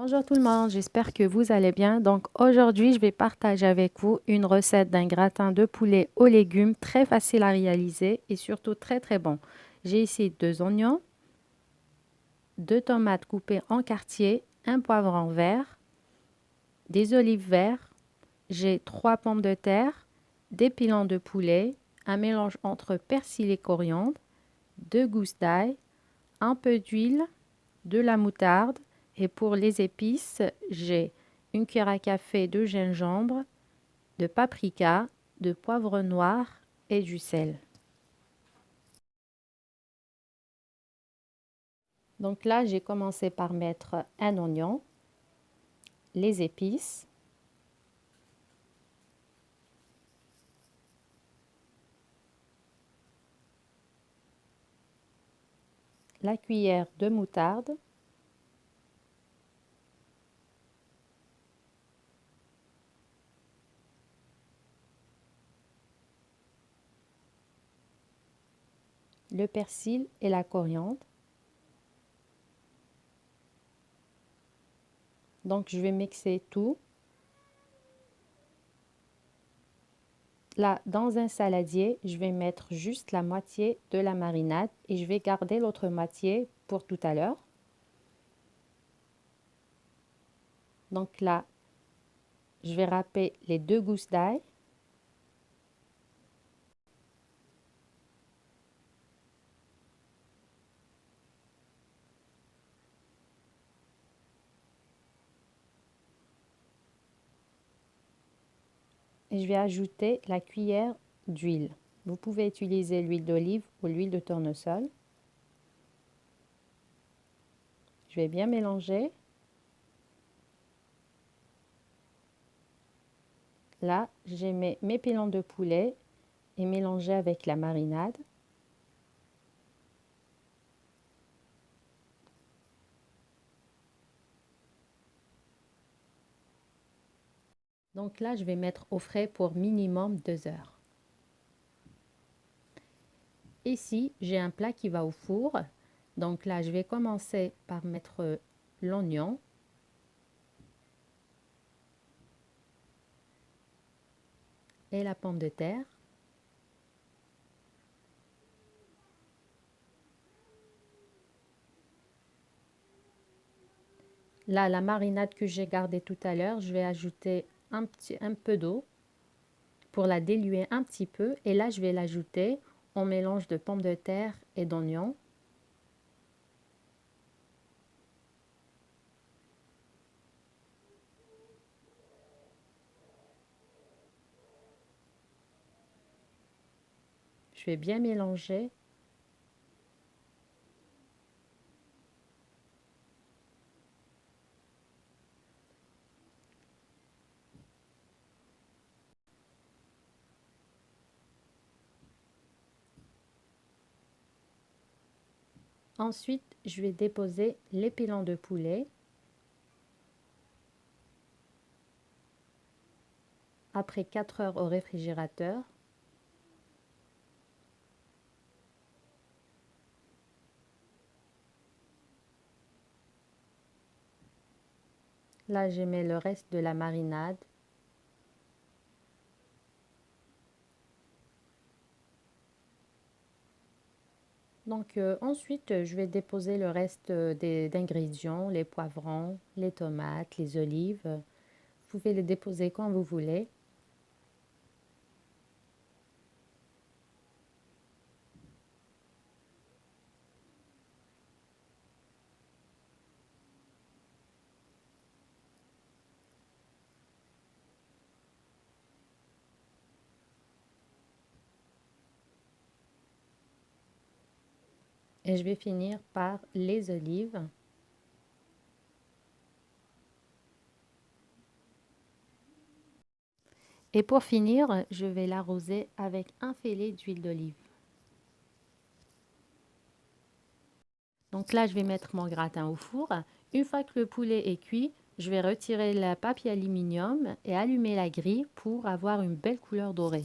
Bonjour tout le monde, j'espère que vous allez bien. Donc aujourd'hui, je vais partager avec vous une recette d'un gratin de poulet aux légumes très facile à réaliser et surtout très bon. J'ai ici 2 oignons, 2 tomates coupées en quartiers, un poivron vert, des olives vertes, j'ai 3 pommes de terre, des pilons de poulet, un mélange entre persil et coriandre, 2 gousses d'ail, un peu d'huile, de la moutarde et pour les épices, j'ai une cuillère à café de gingembre, de paprika, de poivre noir et du sel. Donc là, j'ai commencé par mettre un oignon, les épices, la cuillère de moutarde, le persil et la coriandre. Donc je vais mixer tout. Là, dans un saladier, je vais mettre juste la moitié de la marinade et je vais garder l'autre moitié pour tout à l'heure. Donc là, je vais râper les 2 gousses d'ail. Et je vais ajouter la cuillère d'huile. Vous pouvez utiliser l'huile d'olive ou l'huile de tournesol. Je vais bien mélanger. Là, j'ai mis mes pilons de poulet et mélangé avec la marinade. Donc là, je vais mettre au frais pour minimum 2 heures. Ici, j'ai un plat qui va au four. Donc là, je vais commencer par mettre l'oignon. Et la pomme de terre. Là, la marinade que j'ai gardée tout à l'heure, je vais ajouter un peu d'eau pour la diluer un petit peu. Et là, je vais l'ajouter en mélange de pommes de terre et d'oignons. Je vais bien mélanger. Ensuite, je vais déposer les pilons de poulet. Après 4 heures au réfrigérateur. Là, je mets le reste de la marinade. Donc ensuite, je vais déposer le reste d'ingrédients, les poivrons, les tomates, les olives. Vous pouvez les déposer quand vous voulez. Et je vais finir par les olives. Et pour finir, je vais l'arroser avec un filet d'huile d'olive. Donc là, je vais mettre mon gratin au four. Une fois que le poulet est cuit, je vais retirer le papier aluminium et allumer la grille pour avoir une belle couleur dorée.